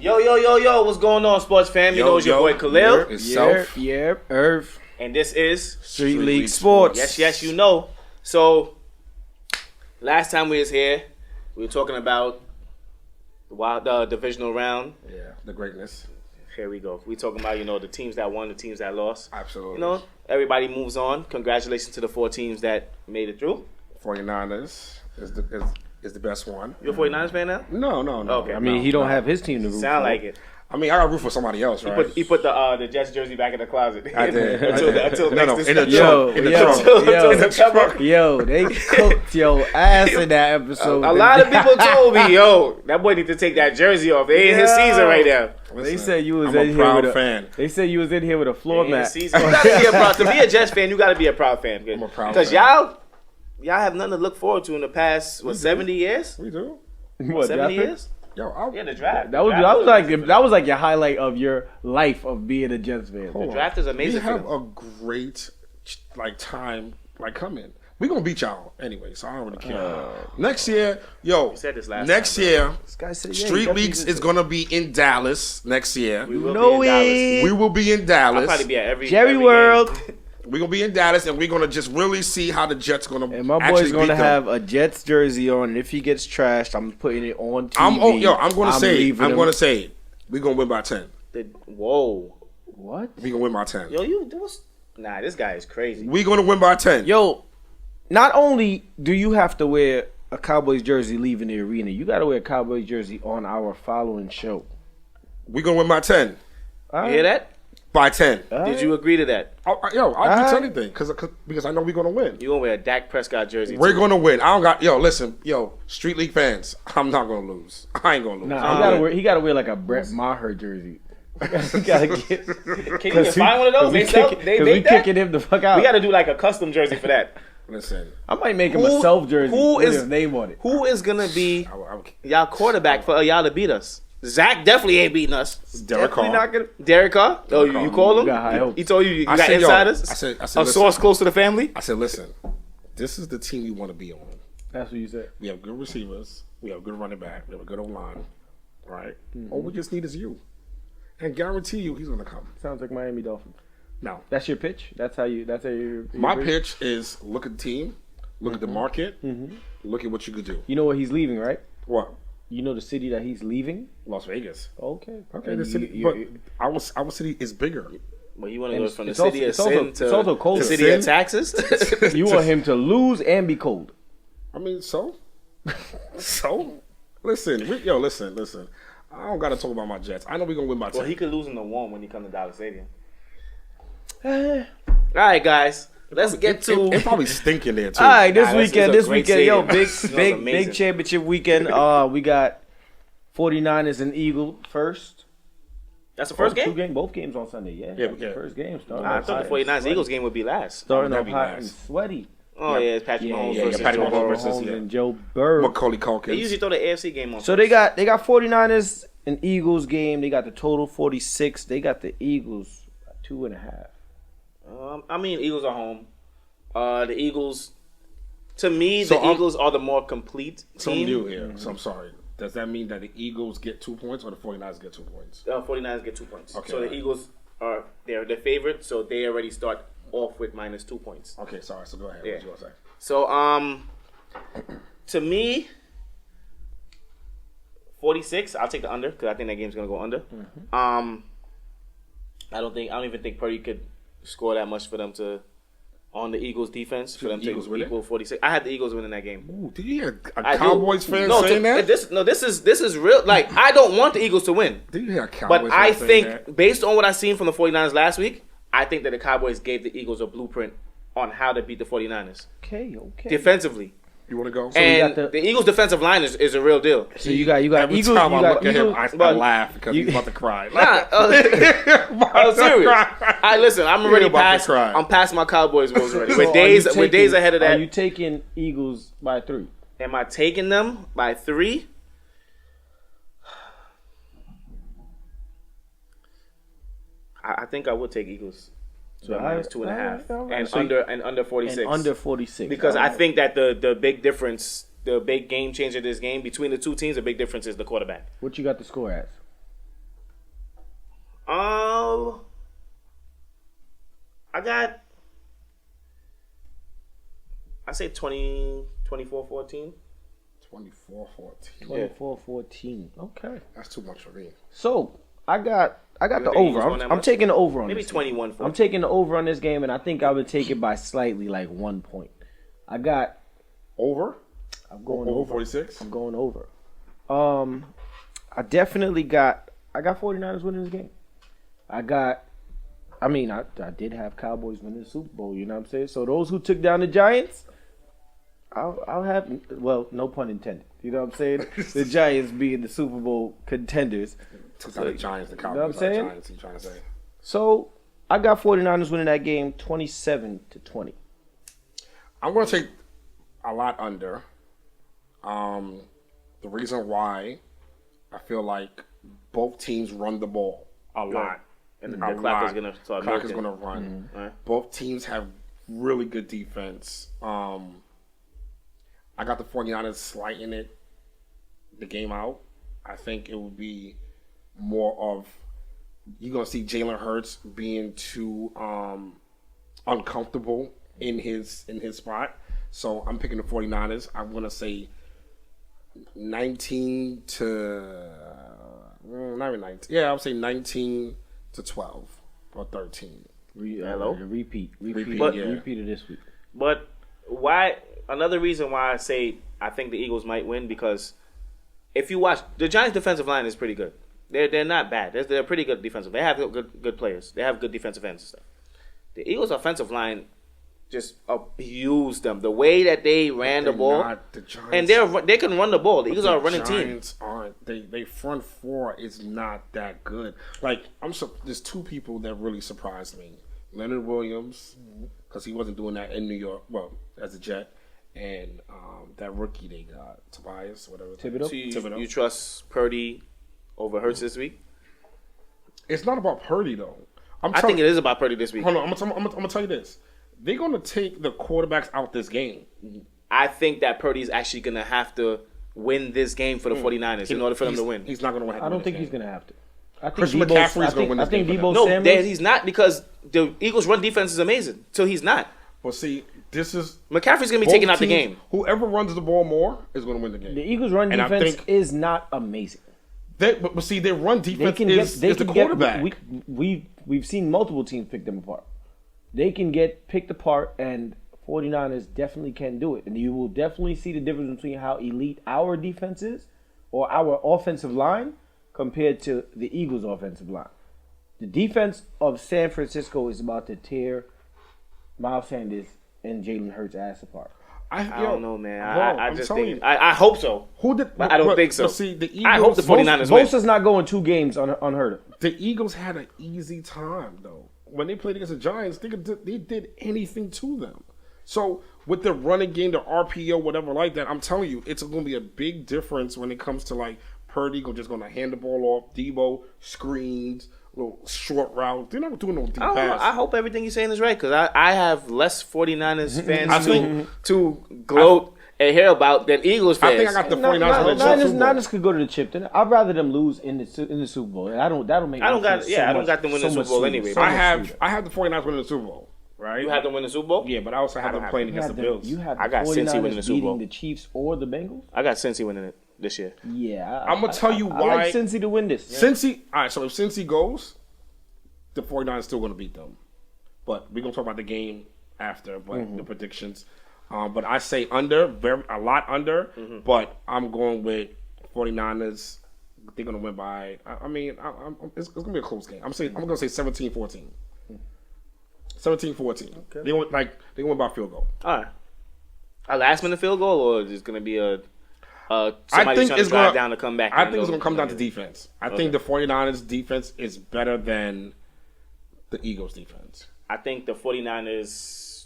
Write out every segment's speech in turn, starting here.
Yo, what's going on, sports fam? You know it's your boy Khalil. Irv. And this is Street League Sports. Yes, you know. So, last time we was here, we were talking about the divisional round. Yeah, the greatness. Here we go. We talking about, the teams that won, the teams that lost. Absolutely. Everybody moves on. Congratulations to the 4 teams that made it through. 49ers is the best one. You're a 49ers fan now? No. Okay. I mean, he don't have his team to root Sound for. like it. I mean, I got to root for somebody else, right? He put the Jets jersey back in the closet. I did. Until next in the trunk. Yo, they cooked your ass in that episode. A lot of people told me, that boy need to take that jersey off. It ain't his season right now. Listen, they said you was I'm in a here proud with fan. They said you was in here with a floor mat. You gotta be a proud. To be a Jets fan, you gotta be a proud fan. I'm a proud because fan. y'all have nothing to look forward to in the past 70 years. We do. What, 70 years? Yo, the draft. That was like your highlight of your life of being a Jets fan. The draft is amazing. We have a great time coming. We're gonna beat y'all anyway, so I don't really care. Next year, said this last next time, year, This guy said, Street Leagues is gonna be in Dallas next year. We will know be in Dallas. We will be in Dallas. I'll probably be at every Jerry World. We're gonna be in Dallas, and we're gonna just really see how the Jets gonna. And my boy's gonna have a Jets jersey on, and if he gets trashed, I'm putting it on TV. I'm gonna say it. We're gonna win by 10. Whoa. What? We're gonna win by 10. Nah, this guy is crazy. We're gonna win by 10. Yo, not only do you have to wear a Cowboys jersey leaving the arena, you got to wear a Cowboys jersey on our following show. We're gonna win by 10. You hear that? By 10. Did you agree to that? I'll do anything because I know we're gonna win. You gonna wear a Dak Prescott jersey? We're gonna win. Listen, Street League fans, I'm not gonna lose. I ain't gonna lose. Nah, he gotta wear like a Brett Maher jersey. He gotta get. Can you find one of those? They make that? kicking him the fuck out. We gotta do like a custom jersey for that. Listen, I might make him a self jersey. Who is his name on it? Who is gonna be y'all quarterback for y'all to beat us? Zach definitely ain't beating us. Derek Carr. Derek Carr? Oh, you call him? He told you you got insiders? I said, a source close to the family? I said, listen, this is the team we want to be on. That's what you said. We have good receivers. We have good running back. We have a good O-line. Right? Mm-hmm. All we just need is you. And guarantee you he's going to come. Sounds like Miami Dolphins. No. That's your pitch? That's how you My pitch is look at the team, look at the market, look at what you could do. You know where he's leaving, right? What? You know the city that he's leaving? Las Vegas. Okay. The city, but our city is bigger. Well, you want to go from the city of sin to the city of taxes? You want him to lose and be cold. I mean, so? Listen. Listen. I don't got to talk about my Jets. I know we're going to win by 10. Well, he could lose in the warm when he comes to Dallas Stadium. All right, guys. Let's get to. It probably stink in there too. All right, this weekend, yo, stadium. big championship weekend. We got 49ers and Eagles first. That's the first game. Both games on Sunday. Yeah. First game. I thought the 49ers Eagles game would be last. Starting off hot and sweaty. Oh yeah, it's Patrick Mahomes versus and Joe Burrow. Macaulay Culkin. They usually throw the AFC game on. So they got 49ers and Eagles game. They got the total 46. They got the Eagles 2.5. I mean, Eagles are home. The Eagles, to me, Eagles are the more complete team. Something new here. So I'm sorry. Does that mean that the Eagles get 2 points or the 49ers get 2 points? 49ers get 2 points. Okay, so right. The Eagles they're the favorite, so they already start off with minus 2 points. Okay, sorry. So go ahead. Yeah. What you want to say? So to me, 46. I'll take the under because I think that game's gonna go under. Mm-hmm. I don't even think Purdy could score that much for them to on the Eagles defense for them to equal 46. I had the Eagles winning that game. Ooh, did you hear a Cowboys fan saying that? This is real. Like, I don't want the Eagles to win. Did you hear a Cowboys fan saying that? But I think based on what I've seen from the 49ers last week, I think that the Cowboys gave the Eagles a blueprint on how to beat the 49ers. Okay. Defensively. You want to go? So and the Eagles' defensive line is a real deal. So you got every Eagles. Time I look at him, I laugh because he's about to cry. I'm serious. Listen. I'm already past. I'm past my Cowboys woes already. We're days ahead of that. Are you taking Eagles by 3? Am I taking them by 3? I think I would take Eagles. So minus 2.5 and under 46. And under 46. Because I think that the big difference, the big game changer of this game between the two teams, the big difference is the quarterback. What you got the score as? I say 24-14. 24-14. 24-14. Okay. That's too much for me. So I got the think over. Eagles won that I'm much? taking the over on Maybe this game. 21-14. I'm taking the over on this game, and I think I would take it by slightly, like 1 point. I got. Over? I'm going Over over. 46? I'm going over. I definitely got. I got 49ers winning this game. I did have Cowboys winning the Super Bowl. You know what I'm saying? So those who took down the Giants, I'll have. Well, no pun intended. You know what I'm saying? The Giants being the Super Bowl contenders. Took out the Giants, the Cowboys. You know what I'm saying? Giants, you trying to say. So I got 49ers winning that game 27-20. I'm going to take a lot under. The reason why I feel like both teams run the ball a lot. And the clock is going to start Clock is milking. going to run. Right. Both teams have really good defense. I got the 49ers slighting the game out. I think it would be more of you're going to see Jalen Hurts being too uncomfortable in his spot. So I'm picking the 49ers. I'm going to say 19 to not even 19. Yeah, I'll say 19 to 12 or 13. Hello? Repeat of this week. But why? Another reason why I say I think the Eagles might win because if you watch the Giants' defensive line is pretty good. They're not bad. They're pretty good defensive. They have good players. They have good defensive ends and stuff. The Eagles' offensive line just abused them. The way that they ran the ball, and they can run the ball. The Eagles are a running team. Giants aren't. They front four is not that good. Like there's two people that really surprised me: Leonard Williams, because he wasn't doing that in New York. Well, as a Jet, and that rookie they got, Tobias, whatever. Thibodeau? So you trust Purdy over Hurts this week? It's not about Purdy though. I think it is about Purdy this week. Hold on, I'm gonna tell you this. They're gonna take the quarterbacks out this game. I think that Purdy's actually gonna have to win this game for the 49ers in order for them to win. He's not gonna win. I don't think he's going to have to. I think Christian McCaffrey's gonna win this game for them. Debo No, Samuel. he's not because the Eagles' run defense is amazing. So he's not. Well, see, this is McCaffrey's gonna be both taking out the teams- game. Whoever runs the ball more is gonna win the game. The Eagles' run And I defense think- is not amazing. But see, their run defense is the quarterback. We've seen multiple teams pick them apart. They can get picked apart, and 49ers definitely can do it. And you will definitely see the difference between how elite our defense is or our offensive line compared to the Eagles' offensive line. The defense of San Francisco is about to tear Miles Sanders and Jalen Hurts' ass apart. I don't know, man. I just telling think you. I hope so. But I don't think so. But see, the Eagles, I hope the 49ers win. Bosa's not going 2 games unheard of. The Eagles had an easy time though. When they played against the Giants, they did anything to them. So with the running game, the RPO, whatever like that, I'm telling you, it's going to be a big difference when it comes to like Purdy just going to hand the ball off, Debo screens, little short routes. They're not doing no deep pass. I hope everything you're saying is right because I have less 49ers fans to gloat and hear about than Eagles fans. I think I got the 49ers winning the Super Bowl. Niners could go to the chip. Then I'd rather them lose in the Super Bowl. And that'll make. I don't got them winning the Super Bowl anyway. I have the 49ers winning the Super Bowl. Right? You have them win the Super Bowl? Yeah, but I also have them playing against the Bills. You have I got Cincy winning the Super Bowl. beating the Chiefs or the Bengals. I got Cincy winning it this year. Yeah, I'm gonna tell you why. I like Cincy to win this. Cincy. All right, so if Cincy goes, the 49ers still going to beat them. But we're going to talk about the game after, but the predictions. But I say under, a lot under, but I'm going with 49ers. They're going to win by, it's going to be a close game. I'm going to say 17-14. 17-14. Okay. They going to win by a field goal. All right. A last minute field goal or is it going to be somebody trying to drive down to come back? I think it's going to come down to defense. I think the 49ers defense is better than the Eagles defense. I think the 49ers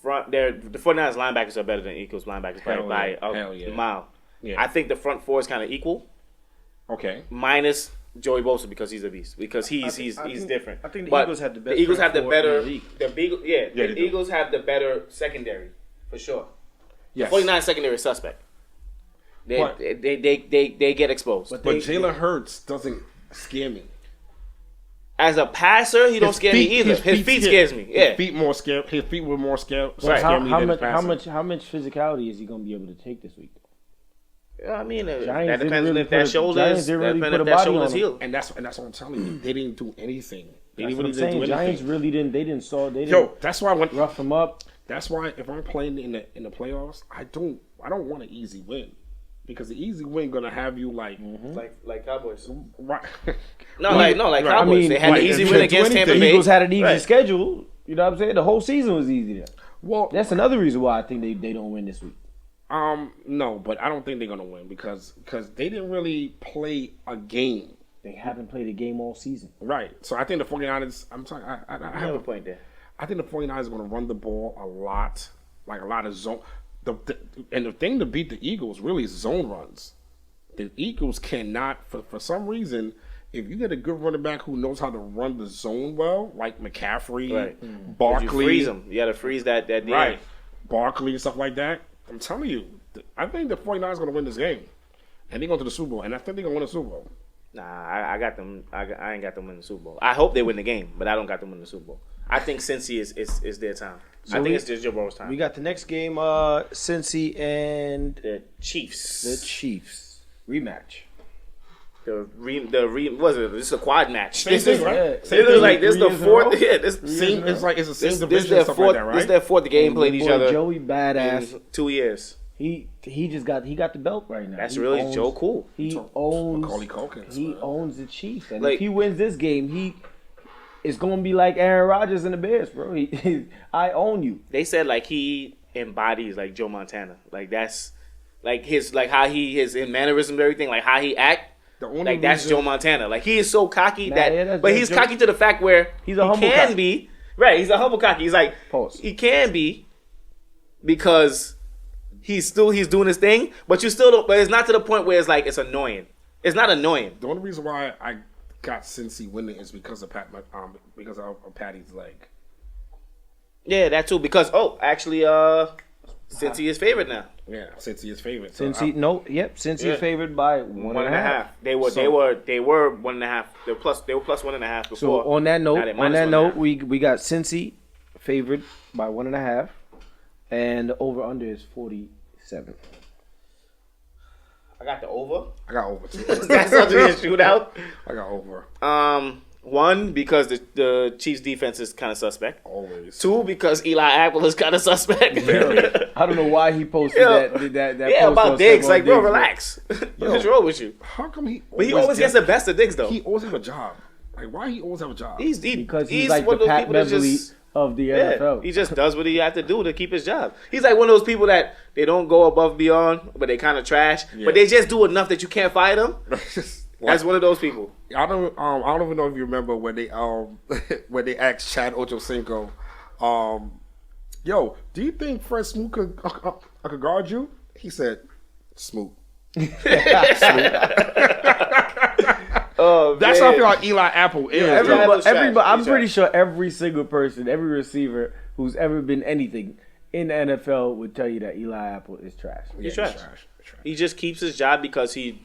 the 49ers linebackers are better than Eagles linebackers by a mile. Yeah. I think the front four is kind of equal. Okay. Minus Joey Bosa because he's a beast. Because he's different. I think the Eagles have the best. The Eagles have the better. The Eagles have the better secondary for sure. Yes. The 49 secondary is suspect. They get exposed. But Jalen Hurts doesn't scare me. As a passer, he don't scare me either. His feet scares me. Yeah, His feet were more scared. Right. Scare me How than much? his How passing. much? How much physicality is he going to be able to take this week? I mean, that Giants depends didn't really if that put a- shoulder Giants is didn't really depends put if a that body shoulder's on him. healed. And that's what I'm telling you. They didn't do anything. They That's didn't what I'm really saying. do anything. Giants really didn't. They didn't. Yo, that's why when rough him up. That's why if I'm playing in the playoffs, I don't want an easy win, because the easy win gonna have you like Like Cowboys. right. Like I Cowboys. mean, They had like, the easy if win you do against anything- Tampa The Bay. Eagles had an easy Right. schedule. You know what I'm saying? The whole season was easy there. Well, That's another reason why I think they don't win this week. no, but I don't think they're gonna win because they didn't really play a game. They haven't played a game all season. Right. So I think the 49ers. I'm sorry. I I have have a a point there. I think the 49ers are going to run the ball a lot, like a lot of zone. And the thing to beat the Eagles really is zone runs. The Eagles cannot, for some reason, if you get a good running back who knows how to run the zone well, like McCaffrey, Right. Barkley. You freeze them. You got to freeze that D. Right. Barkley and stuff like that. I'm telling you, I think the 49ers are going to win this game. And they're going to the Super Bowl. And I think they're going to win the Super Bowl. Nah, I got them. I ain't got them winning the Super Bowl. I hope they win the game, but I don't got them winning the Super Bowl. I think Cincy is their time. I think it's just Joe Burrow's time. We got the next game, Cincy and the Chiefs. the Chiefs rematch. Was it? This is a quad match. Same This thing, is right? Yeah. This is like this is the 4th. Yeah, this Same, it's like it's the same this division their and stuff fourth. like that, right? This is their fourth game played each Boy, other Joey badass. in 2 years. He got the belt right now. That's He really owns- Joe Cool. He owns. Macaulay Culkin. He owns the Chiefs, and Like- if he wins this game, it's gonna be like Aaron Rodgers and the Bears, bro. I own you. They said like he embodies like Joe Montana. Like that's like his like how he is in mannerism and everything. Like how he act. The only Like that's reason- Joe Montana. Like he is so cocky Nah, that, yeah, that's but he's Joe- cocky to the fact where He's a humble he can cocky. be right. He's a humble cocky. He's like Pause. he can be because he's doing his thing, but you still don't. But it's not to the point where it's like it's annoying. It's not annoying. The only reason why I got Cincy winning is because of Patty's leg. Yeah, that too. Because actually, since he is favored now, Yeah, Cincy is favorite. So Cincy Yeah. is favored by one and a half. They were 1.5. They were plus 1.5 before. So on that Now note, they're minus 1.5. we got Cincy favored by 1.5, and the over under is 47. I got the over. I got over too. That's such a shootout. I got over. One, because the Chiefs defense is kind of suspect. Always. Two, because Eli Apple is kind of suspect. I don't know why he posted Yeah. that Yeah, post about on Diggs. Stephon Like, bro, Diggs, relax. What's wrong with you? How come he? But he always gets the best of Diggs, though. He always have a job. Like, why he always have a job? because he's like one the of those Pat people that Beverly just of the yeah, NFL. he just does what he has to do to keep his job. He's like one of those people that they don't go above and beyond, but they kind of trash. Yeah. But they just do enough that you can't fire them. That's one of those people. I don't even know if you remember when they when they asked Chad Ochocinco, yo, do you think Fred Smoot could guard you? He said, Smoot. Oh, That's how I feel like Eli Apple is. Yeah, yo. Apple's trash. I'm He's pretty trash. sure every single person, every receiver who's ever been anything in the NFL would tell you that Eli Apple is trash. He's Yeah, trash. He just keeps his job because he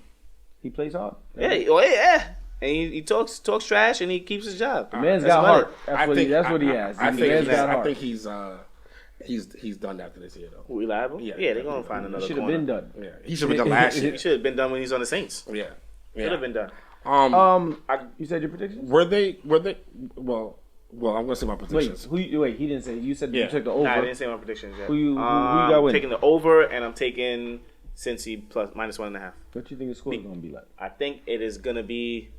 He plays hard. yeah. And he talks trash and he keeps his job. The man's That's got money. heart. That's what he has. I The think man's he's, got I heart. think he's done after this year though. Who, Eli Apple? Yeah. Yeah, they're gonna find another. Should have corner. been done. Yeah, he should have been done last year. He should have been done when he's on the Saints. Yeah, Should have been done. You said your predictions? Were they? Well, I'm gonna say my Wait, predictions. he didn't say. You said Yeah. you took the Nah, over. I didn't say my predictions yet. Who you I'm got winning? taking the over, and I'm taking Cincy plus minus 1.5. What you think the score is gonna be like? I think it is gonna be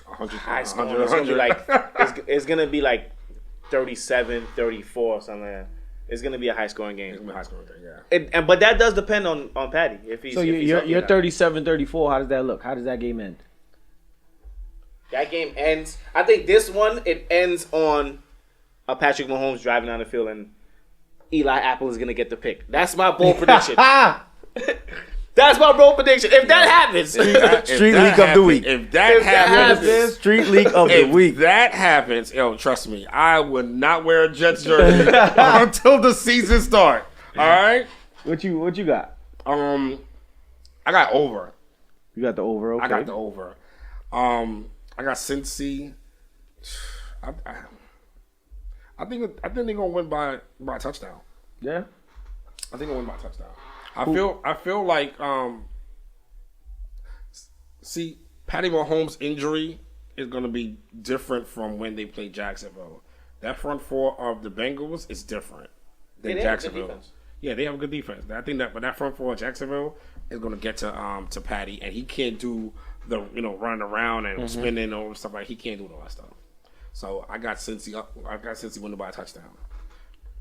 100, high scoring. 100, It's gonna be 100. like it's gonna be like 37, 34, something like that. It's gonna be a high scoring It's game. gonna be high scoring, yeah. But that does depend on Patty. If he's So if he's you're healthy or not. 37-34. How does that look? How does that game end? That game ends. I think this one it ends on a Patrick Mahomes driving down the field and Eli Apple is gonna get the pick. That's my bold prediction. That's my bold prediction. If that happens, Street leak of the week. If that happens, Street leak of the if week. that happens, yo, trust me, I would not wear a Jets jersey until the season start. All right. What you got? I got over. You got the over. Okay. I got the over. I got Cincy I think they're gonna win by a touchdown. Yeah. I think they'll win by a touchdown. I feel like see, Patty Mahomes' injury is gonna be different from when they played Jacksonville. That front four of the Bengals is different than Jacksonville. Yeah, they have a good defense. I think that, but that front four of Jacksonville is gonna get to Patty, and he can't do the running around and spinning or stuff like. He can't do all that stuff. So I got Cincy winning by a touchdown.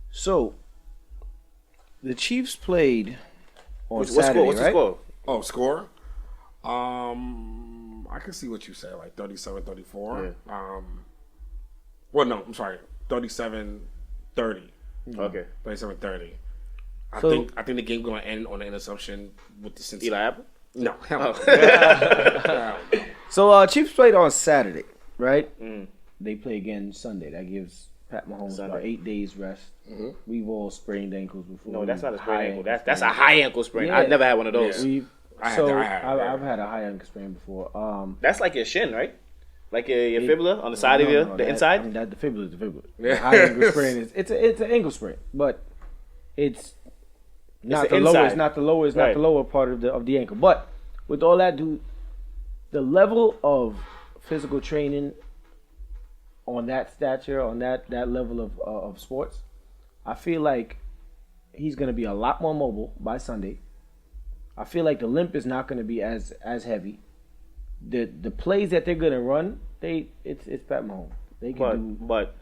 So the Chiefs played on Saturday, what's right? the score? Oh, score? I can see what you said, like 37-34. Yeah. Well, no, I'm sorry, 37-30. Okay. 37-30. I So- think the game's going to end on an interception with the Cincy. Eli Apple? No, hell no. So Chiefs played on Saturday, right? Mm. They play again Sunday. That gives Pat Mahomes about Sunday. 8 days rest. Mm-hmm. We've all sprained ankles before. No, that's not a sprained High ankle. That's a high ankle sprain. Yeah. I've never had one of those. We've, I had so that, I had it, I've had a high ankle sprain before. That's like your shin, right? Like your fibula on the side of the that, inside? I mean, that the fibula is the fibula. Yeah. The high ankle sprain is it's an ankle sprain, but it's not the the lower. inside. It's not the lower. It's not Right. the lower part of the ankle. But with all that, dude, the level of physical training on that stature, on that level of sports, I feel like he's going to be a lot more mobile by Sunday. I feel like the limp is not going to be as heavy. The plays that they're going to run, it's Pat Mahomes. They can do. But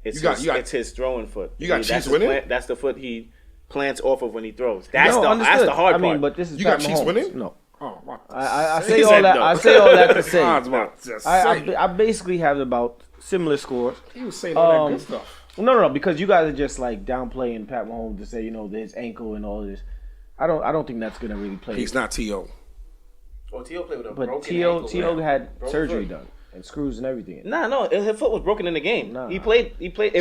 it's You got- it's his throwing foot. You got That's Chiefs his winning? plant- That's the foot he plants off of when he throws. That's No, the understood. hard part. I mean, but this is You Pat got Chiefs Mahomes. winning? No. Oh, what? I He say all said that. no. I say all that to say. I was about to say. I basically have about similar scores. He was saying all that good stuff. No, because you guys are just like downplaying Pat Mahomes to say his ankle and all of this. I don't think that's gonna really play. He's not T.O. Well, T.O. played with a But broken T.O. ankle. T.O. had Broken surgery foot. done and screws and everything. No, his foot was broken in the game. Nah. He played. He broke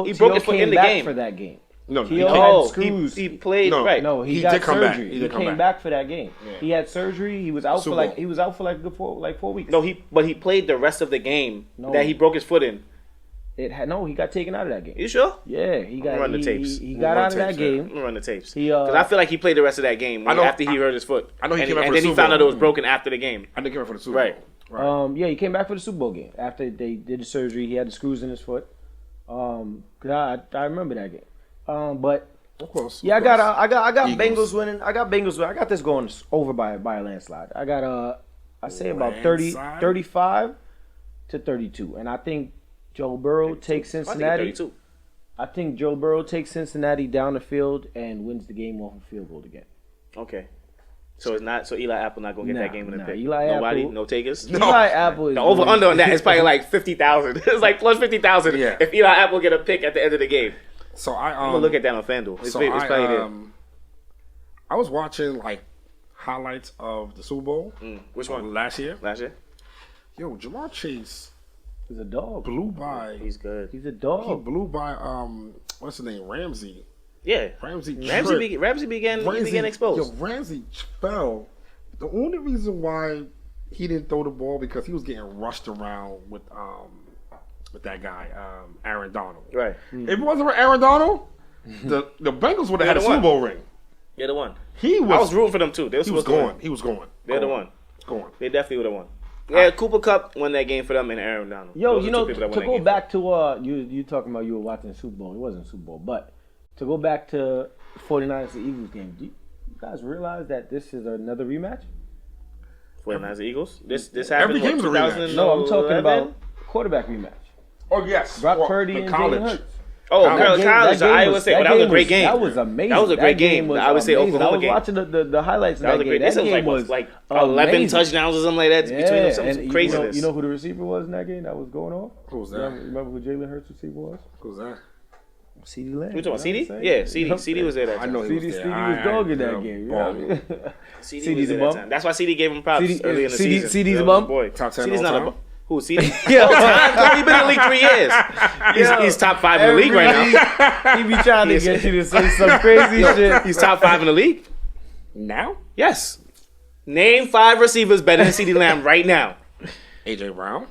his foot came in the back game. for that game. No, T.O. he- had Oh, screws. he played No. right. No, he He got did come back. surgery. He did come came back. back for that game. Yeah. He had surgery. He was out Super for Bowl. he was out for like good 4 weeks. No, but he played the rest of the game No. that he broke his foot in. He got taken out of that game. You sure? Yeah, he got run the tapes. He We'll got run out of that tapes, yeah. game. I'm gonna run the tapes. He, Because I feel like he played the rest of that game I know- after he hurt his foot. I know he and, came back for and the then he Super found out Bowl. it was broken after the game. I didn't care for the Super Right. Bowl. Right. Yeah, he came back for the Super Bowl game after they did the surgery. He had the screws in his foot. 'Cause I remember that game. But Of course. yeah, I got Eagles. Bengals winning. I got Bengals winning. I got this going over by a landslide. I got I say about 30, Landslide? 35 to 32, and I think Joe Burrow takes I think Cincinnati. 32. I think Joe Burrow takes Cincinnati down the field and wins the game off a field goal again. Okay. So it's not. So Eli Apple not gonna get that game in the pick. Eli Nobody, Apple- no takers. Eli Apple is The over under on that is probably like 50,000. It's like plus 50,000 Yeah. if Eli Apple get a pick at the end of the game. So I'm gonna look at that on FanDuel. It's probably there. I was watching like highlights of the Super Bowl. Which one? Last year. Last year. Yo, Jamar Chase He's a dog. blew by. He's good. He's a He dog. blew by what's his name? Ramsey. Yeah. Ramsey Began exposed. Yo, Ramsey fell. The only reason why he didn't throw the ball because he was getting rushed around with that guy, Aaron Donald. Right. If it wasn't for Aaron Donald, the Bengals would have had a the Super one. Bowl ring. They're the one. He was. I was rooting for them too. They He was going. He was going. They're the one. Going. They definitely would have won. Yeah, Cooper Kupp won that game for them and Aaron Donald. Yo, Those you are know, two people that won to that go game. back to you talking about you were watching the Super Bowl. It wasn't a Super Bowl, but to go back to 49ers and Eagles game. Do you guys realize that this is another rematch? 49ers Eagles. This happened. Every game's a rematch. No, I'm talking about quarterback rematch. Oh yes. Brock Well, Purdy the and college. Jalen Hurts. Oh, That college. game Iowa was- State. Oh, that was a great game. That was amazing. That was a great game. was I would say amazing. Oklahoma I was game. watching the highlights of That was that a game. great. That This was game like was 11 amazing. touchdowns or something like that between them. Some and craziness. you know who the receiver was in that game that was going off? Who was that? Remember who Jalen Hurts' receiver was? Who's that? CeeDee Lamb. You talking about CD? You know what I'm Yeah, saying? CD was there that I time. know he was CD there. was dogging that game. You know what I mean? CD CD's was a there bum. that time. That's why CD gave him props CD early in the CD season. CD's a That was bum? his boy. Top 10 CD's all not a time? bum. Who, CD? Yeah. All time? He's been in the league 3 years. He's top 5 in the league right now. He be trying to get you to say some crazy shit. He's top 5 in the league. Now? Yes. Name 5 receivers better than CD Lamb right now. AJ Brown.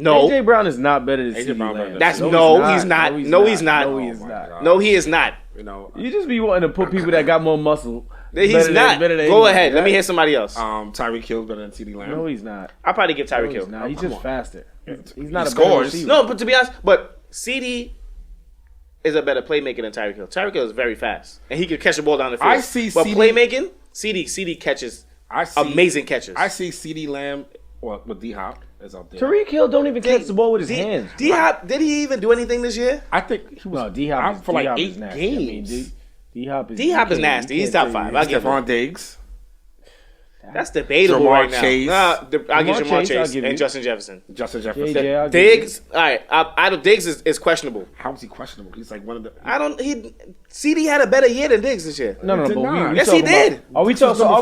No. AJ Brown is not better than AJ CeeDee Brown Lamb. That's he's he's not. No, he's not. No, he's Oh, my not. God. No, he is not. You know, You just be wanting to put people that got more muscle. He's better not. than Go anybody, ahead. Let right? me hear somebody else. Tyreek Hill's better than CeeDee Lamb. No, he's not. I'll probably give Tyreek No, Hill. he's not. He's come just on. faster. He's He not a better scores. receiver. No, but to be honest, but CD is a better playmaker than Tyreek Hill. Tyreek Hill is very fast, and he can catch the ball down the field. I see but CD playmaking, CD catches amazing catches. I see CeeDee Lamb with D Hop is up there. Tariq Hill don't even catch the ball with his hands. D Hop, did he even do anything this year? I think he was No, D Hop for like D-Hop 8 is nasty. games. D Hop is nasty. He's top 5. I'll give him. Stephon Diggs. That's debatable Jamar right now. Chase. I'll give Jamar Jamar Chase, Chase I'll give and you. Justin Jefferson. Justin Jefferson. JJ, I'll give Diggs, all right. I don't. Diggs is questionable. How is he questionable? He's like one of the. I don't. CD had a better year than Diggs this year. No, Did but not. we Yes, he talking about- did. Are we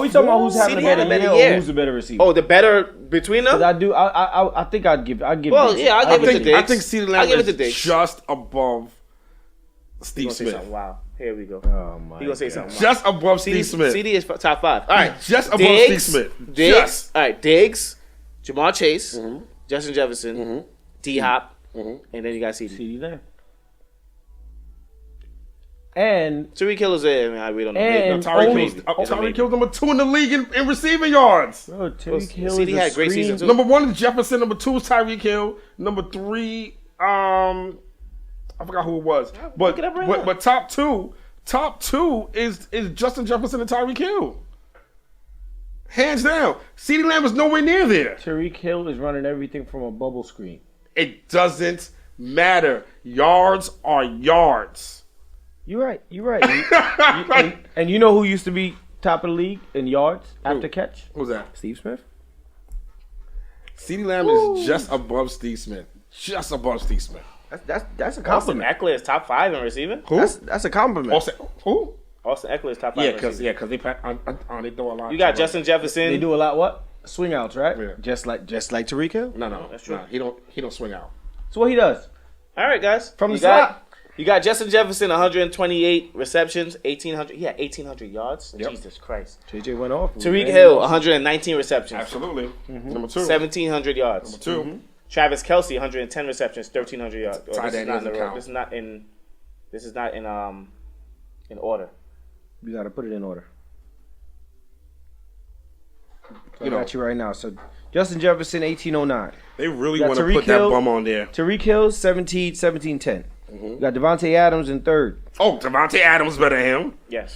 talking about who's having CD a had better a better year or year. who's the better receiver? Oh, the better between them. 'Cause I think I'd give. Well, Diggs. yeah, I'll give it to Diggs. I think CeeDee I'll Lamb give it to is Diggs. just above He Steve gonna say Smith. something. Wow, here we go. Oh my! He gonna say something. Wow. Just above Steve Smith. CD is top 5. All right, Just above Diggs, Steve Smith. Diggs. Just. All right, Diggs, Jamar Chase, Justin Jefferson, D Hop, and then you got CD. CeeDee Lamb. And Tariq Hill is there. I mean, we don't know. And- Maybe. Tyreek Only- Hill's Tyreek Hill's number 2 in the league in receiving yards. bro, Tariq Hill CD is a had great screen. season, too. Number 1 is Jefferson. Number 2 is Tyreek Hill. Number 3, I forgot who it was. But look it up right now. but top two is Justin Jefferson and Tyreek Hill. Hands down. CeeDee Lamb is nowhere near there. Tariq Hill is running everything from a bubble screen. It doesn't matter. Yards are yards. You're right. And you know who used to be top of the league in yards after catch? Who's that? Steve Smith. CeeDee Lamb is just above Steve Smith. Just above Steve Smith. That's a Austin compliment. Eckler is top 5 in receiving. Who? That's a compliment. Who? Austin Eckler is top 5 Yeah, in because receiving. they throw a lot. You got Justin Jefferson. They do a lot. What swing outs, right? Yeah. Just like Tariq Hill. No, that's true. Nah, he don't swing out. That's what he does. All right, guys. From you the got, slot. You got Justin Jefferson, 128 receptions, 1,800. Yeah, 1,800 yards. Yep. Jesus Christ. JJ went off. Tariq Hill, 119 receptions, Absolutely. Number 2. 1,700 yards. Number 2. Travis Kelce, 110 receptions, 1,300 yards. Oh, Tight this is end not in the doesn't row. count. This is not in order. You got to put it in order. So You I know. got you right now. So Justin Jefferson, 1809. They really Got want to Tariq put that Hill. bum on there. Tariq Hill, 1710. You got Devontae Adams in third. Oh, Devontae Adams better than him. Yes.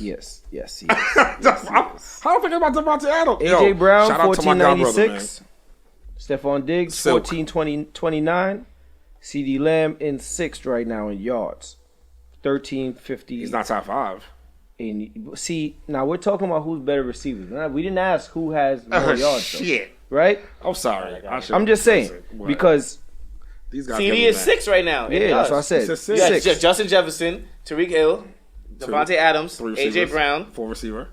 Yes. How do I think about Devontae Adams? AJ Brown, shout out to my god brother, 1496. Stephon Diggs, Silk. 1429. CD Lamb in sixth right now in yards. 1350. He's not top 5. And see, now we're talking about who's better receivers. Now, we didn't ask who has more yards, though, Shit. right? I'm sorry. I'm just saying because these guys CD is 6 right now. yeah, that's what I said. He said You got Six. Justin Jefferson, Tariq Hill, Devontae Adams, 3 AJ receivers, Brown, 4 receiver.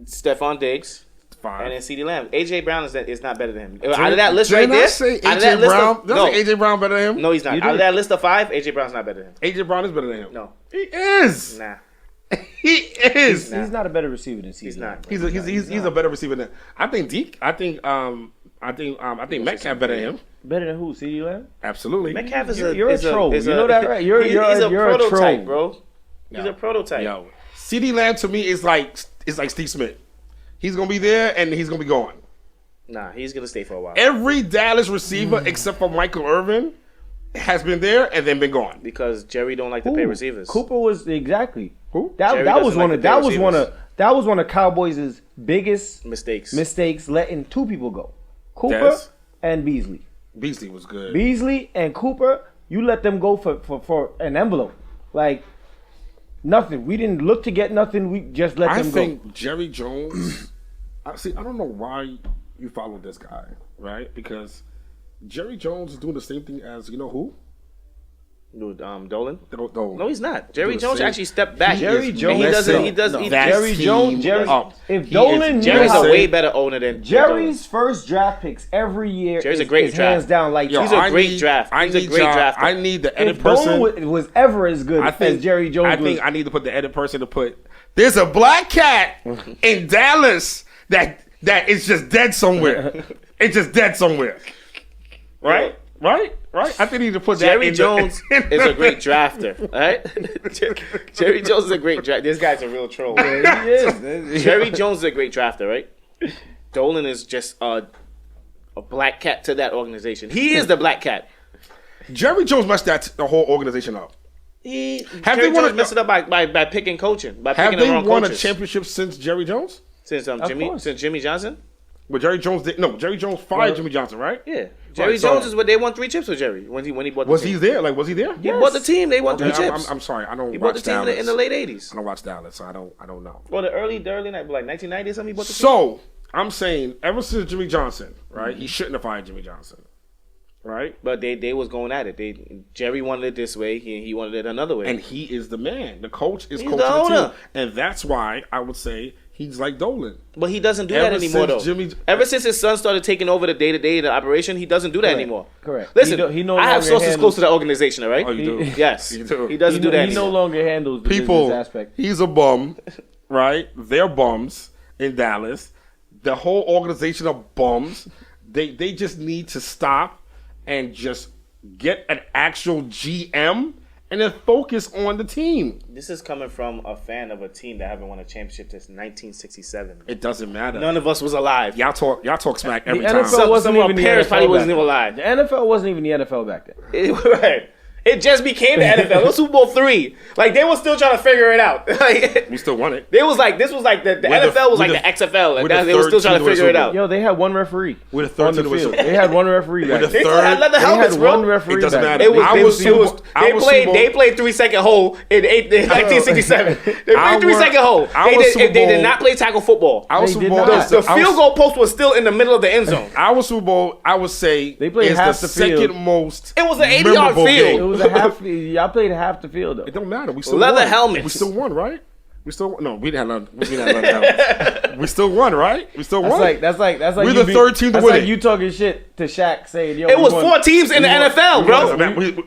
Stephon Diggs, 5. and then CD Lamb. AJ Brown is not better than him. Out of that list right Did I there, say out of that AJ list Brown? of, Did no, I say AJ Brown better than him? no, he's not. You Out of did. that list of 5, AJ Brown's not better than him. AJ Brown is better than him. No, He is. nah, He is. He's not a better receiver than CD he's Lamb. not. He's a better receiver than I think. I think Metcalf better than him. Better than who? CD Lamb? Absolutely. Metcalf is You're a troll. is You know that, right? You're a you're a prototype, troll. bro. He's a prototype. Yo, CD Lamb to me is like Steve Smith. He's gonna be there and he's gonna be gone. Nah, he's gonna stay for a while Every Dallas receiver except for Michael Irvin has been there and then been gone. because Jerry don't like to pay Who? receivers. Cooper was exactly. Who? That Jerry was doesn't one like of to pay that was one of Cowboys' biggest Mistakes. mistakes, letting 2 people go, Cooper Dez? and Beasley. Beasley was good. Beasley and Cooper, you let them go for an envelope, like nothing. We didn't look to get nothing. We just let I them think go. Jerry Jones. I don't know why you follow this guy, right? Because Jerry Jones is doing the same thing as you know who? Dude, Dolan. Dolan. No, he's not. Jerry the Jones same- actually stepped back. Jerry is Jones- He doesn't. messing He does. up He, that Jerry team Jones. Jerry. up. If He Dolan is- knew Jerry's how, a way better owner than Jerry's first draft picks every year. Jerry's a is, great is draft. hands down like He's a great draft. He's a great drafter. I need the edit if person. Dolan was ever as good I think as Jerry Jones I think was. I need to put the edit person to put. There's a black cat in Dallas that is just dead somewhere. It's just dead somewhere, right? Right? I think you need to put Jerry that in Jones is a great drafter, all right? Jerry Jones is a great drafter. This guy's a real troll. Yeah, he is. Jerry Jones is a great drafter, right? Dolan is just a black cat to that organization. He is the black cat. Jerry Jones messed the whole organization up. Jerry Jones messed it up by picking coaching. Have they won a championship since Jerry Jones? Since Jimmy Johnson? But Jerry Jones Jerry Jones fired Jimmy Johnson, right? Yeah. Jerry Jones is what they won 3 chips with Jerry when he bought the team. Was he there? Was he there? He bought the team. They won 3 chips. I'm sorry. I don't He watch bought the team Dallas. in the late 80s. I don't watch Dallas, so I don't know. Well, the early night, like 1990 or something, he bought the team. So, I'm saying, ever since Jimmy Johnson, right, he shouldn't have fired Jimmy Johnson, right? But they was going at it. Jerry wanted it this way. He wanted it another way. And he is the man. The coach is He's coaching the the owner. team. And that's why I would say he's like Dolan. But he doesn't do that anymore, though. Ever since his son started taking over the day-to-day, the operation, he doesn't do that anymore. Correct. Listen, He no I have longer sources handles- close to that organization, all right? Oh, you do? Yes. You do. He doesn't do that He no anymore. longer handles the People, business aspect. he's a bum, right? They're bums in Dallas. The whole organization of bums. They just need to stop and just get an actual GM and then focus on the team. This is coming from a fan of a team that haven't won a championship since 1967. It doesn't matter. None of us was alive. Y'all talk smack every The time. NFL wasn't Some of our even the parents NFL probably back wasn't then. even alive. The NFL wasn't even the NFL back then. Right. It just became the NFL. It was Super Bowl 3. Like, they were still trying to figure it out. Like, We still won it. this was like the NFL was like the XFL. And they were still trying to figure it out. Yo, they had one referee We're the third on the team to win field. Super Bowl. They had one referee back the then. They still had leather They helmets, had bro. one referee It doesn't back matter. then. They played 3-second hole in 1967. They played Our- 3-second hole. our They Super did Bowl- not play tackle football. Our They Super did Bowl not. is The field goal post was still in the middle of the end zone. Our Super Bowl, I would say, They played is half the the field. second most. It was an 80-yard memorable field. game. It was a half. Y'all played half the field though. It don't matter. We still Leather won. helmets. We still won, right? We didn't have leather helmets. We still won, right? We still won. That's like We're you the third team to that's win like it. you talking shit to Shaq saying, "Yo, It we was won." 4 teams in the NFL, bro.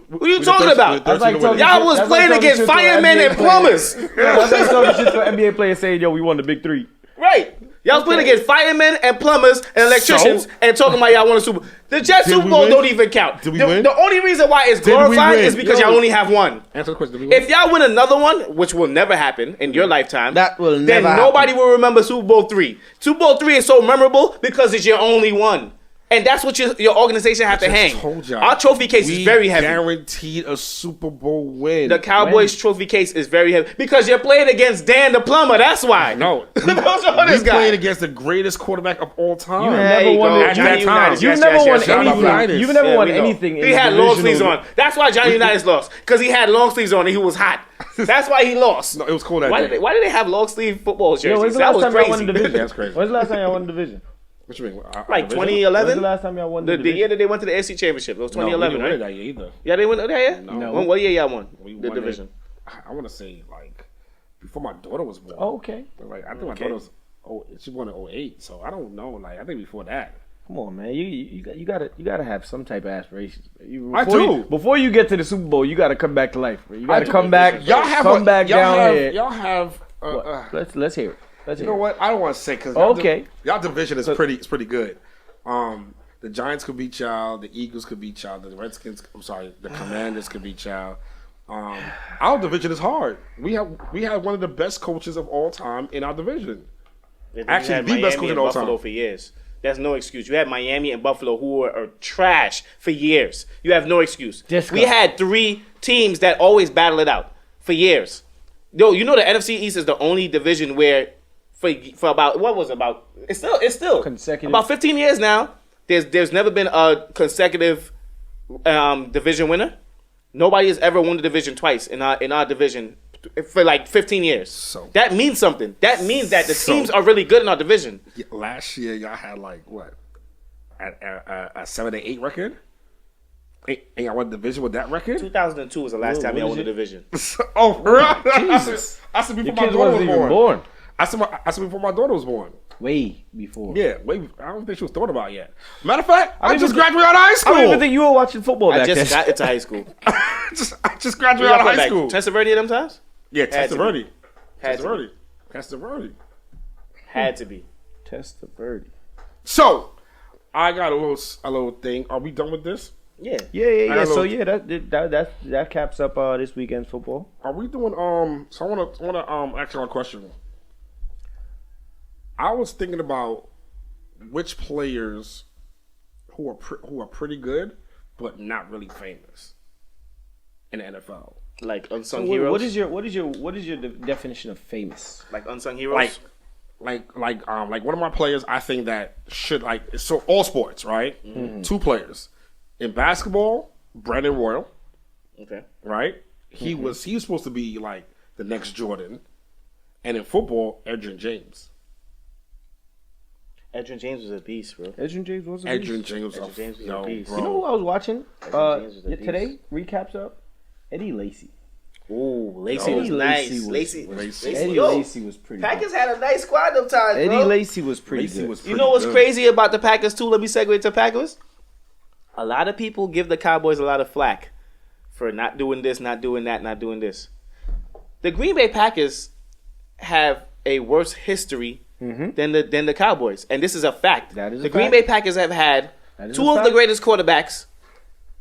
What are you talking about? That's like talking Y'all shit- was that's playing like talking against shit to an firemen NBA and player. plumbers. That's like talking shit to an NBA player saying, "Yo, we won the big 3." Right. Y'all was playing against firemen and plumbers and electricians So? and talking about y'all won a Super Bowl. The Jets Did Super we Bowl win? don't even count. Did we the, win? the only reason why it's we glorified win? is because Yo. y'all only have one. Answer the question. Did we win? If y'all win another one, which will never happen in your lifetime, That will then never nobody will remember Super Bowl 3. Super Bowl 3 is so memorable because it's your only one. And that's what your organization have to just hang. told y'all. Our trophy case is very heavy. Guaranteed a Super Bowl win. The Cowboys trophy case is very heavy because you're playing against Dan the plumber. That's why. No, What's wrong with this we guy? played against the greatest quarterback of all time. You There never you won go. it. Johnny At that time. Unitas. You Yes, never yes, won yes, Johnny anything. Unitas. You've never Yeah, won we know. anything. He in had the long divisional- sleeves on. That's why Johnny Unitas lost. Because he had long sleeves on and he was hot. That's why he lost. No, it was cool that Why day. did they have long sleeve football Yo, jerseys? when's the That last was time y'all won the crazy. division? That's crazy. When's the last time y'all won the division? What you mean? Like When's 2011? the last time y'all won the The division? year that they went to the AFC Championship. It was 2011, no, we right? didn't win it that year either. Yeah, they went that year? No. What year y'all won We the won division? It, I want to say like before my daughter was born. Oh, okay. Like I think my daughter was. Oh, she won in 08, so I don't know. Like I think before that. Come on, man. You gotta have some type of aspirations. I do. Before you get to the Super Bowl, you gotta come back to life. You gotta do. come back. Y'all have come back y'all down have, here. Y'all have. Let's hear it. You know what? I don't want to say because Okay. y'all division is pretty good. The Giants could beat y'all. The Eagles could beat y'all. The Redskins. I'm sorry. The Commanders could beat y'all. Our division is hard. We have one of the best coaches of all time in our division. Actually, had the best Miami coach and of all Buffalo time. for years. That's no excuse. You had Miami and Buffalo who are trash for years. You have no excuse. Disco. We had 3 teams that always battle it out for years. Yo, you know the NFC East is the only division where for about it's still Consecutive. about 15 years now. There's never been a consecutive division winner. Nobody has ever won the division twice in our division for like 15 years. So- that means something. That means that the So- teams are really good in our division. Last year, y'all had like what? A 7-8 record? And y'all won the division with that record? 2002 was the last time y'all won the division. Oh, for real? Jesus. I said before Your my kids daughter was wasn't even born. born. I said before my daughter was born. Way before. Yeah, wait. I don't think she was thought about yet. Matter of fact, I even just think- graduated out of high school. I don't even think you were watching football I back just then. got into high school. I just graduated out of high school. Testaverde them times? Yeah, Had to Testaverde. Had to be. Testaverde. Had to be. Test the birdie. So, I got a little thing. Are we done with this? Yeah. Yeah. So that caps up this weekend's football. Are we doing So I want to ask you a question. I was thinking about which players who are pretty good but not really famous in the NFL. Like unsung heroes. What is your definition of famous? Like unsung heroes. Like one of my players I think that should so all sports, right? Mm-hmm. 2 players. In basketball, Brandon Royal. Okay. Right? He was supposed to be like the next Jordan. And in football, Edgerrin James. Edgerrin James was a beast, bro. Edgerrin James was a beast. Edgerrin James was a beast. Bro. You know who I was watching today? Recaps up. Eddie Lacy. Ooh, Lacy was nice. Eddie Lacy was pretty Packers had a nice squad them times, bro. Eddie Lacy was pretty good. You know what's crazy about the Packers, too? Let me segue to Packers. A lot of people give the Cowboys a lot of flack for not doing this, not doing that, not doing this. The Green Bay Packers have a worse history than the Cowboys. And this is a fact. The Green Bay Packers have had 2 of the greatest quarterbacks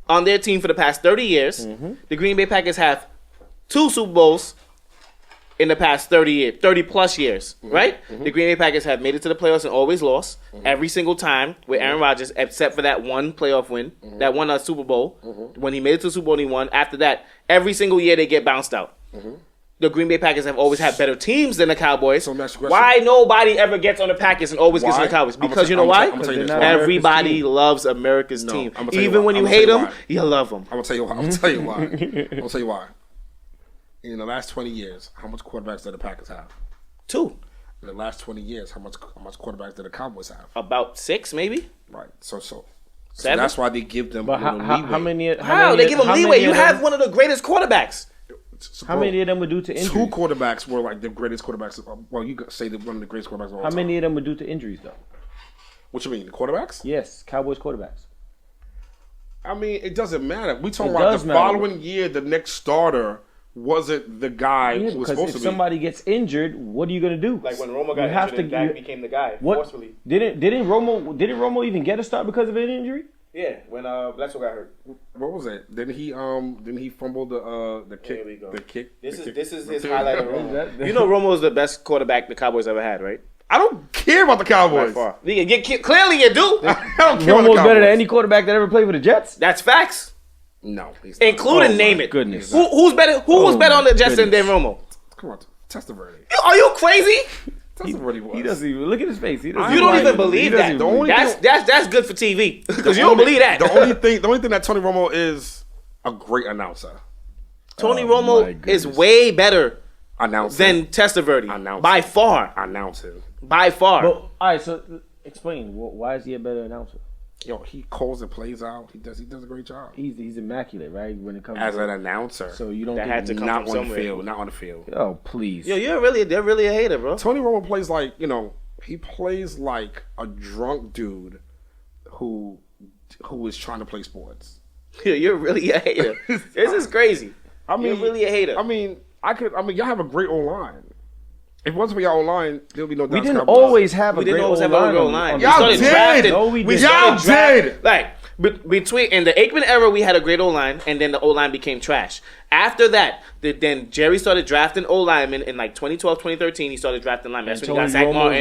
on their team for the past 30 years. The Green Bay Packers have 2 Super Bowls in the past 30 plus years, right? The Green Bay Packers have made it to the playoffs and always lost every single time with Aaron Rodgers, except for that one playoff win, that one Super Bowl. When he made it to the Super Bowl, he won. After that, every single year they get bounced out. The Green Bay Packers have always had better teams than the Cowboys. So why nobody ever gets on the Packers and always gets on the Cowboys? Because you know why? Everybody loves America's team. Even when you hate them, you love them. I'm going to tell you why. I'm going to tell you why. I'm going to tell you why. In the last 20 years, how much quarterbacks did the Packers have? 2. In the last 20 years, how much quarterbacks did the Cowboys have? About 6, maybe. Right. So 7? that's why they give them leeway. How many? How they give them leeway? You have one of the greatest quarterbacks. How many of them would due to injuries? 2 quarterbacks were like the greatest quarterbacks. Well, you could say that one of the greatest quarterbacks of all time. How many of them were due to injuries, though? What you mean, the quarterbacks? Yes, Cowboys quarterbacks. I mean, it doesn't matter. We talking about the following year, the next starter wasn't the guy who was supposed to be. Because if somebody gets injured, what are you going to do? Like when Romo got injured and Dak became the guy, forcefully. Didn't Romo even get a start because of an injury? Yeah, when Bledsoe got hurt. What was it? Didn't he fumble the kick? There we go. The kick. This is his highlight of Romo. You know Romo is the best quarterback the Cowboys ever had, right? I don't care about the Cowboys. Clearly you do. I don't care Romo's better than any quarterback that ever played for the Jets. That's facts. No, he's not. Including name it. Goodness. Who's better? Who was better on the Jets than Romo? Come on, Testaverde. Are you crazy? Testaverde was. He doesn't even look at his face. You don't even believe that. That's good for TV because you don't believe that. The only thing that Tony Romo is a great announcer. Tony Romo is way better than Testaverde by far. Announcing by far. But, all right, so explain why is he a better announcer? He calls and plays out. He does a great job. He's immaculate, right? When it comes as an announcer. So you don't that had to come not from on the somewhere. field, not on the field. Oh please. They're really a hater, bro. Tony Romo plays like he plays like a drunk dude who is trying to play sports. You're really a hater. This is crazy. I mean, you're really a hater. I mean, y'all have a great O-line. If it wasn't for y'all O-line, there would be no We didn't always have a great O-line. Y'all did. Y'all did. Like, between in the Aikman era, we had a great O-line, and then the O-line became trash. After that, then Jerry started drafting O-linemen in like 2012, 2013. He started drafting linemen. That's when he got Zach Martin.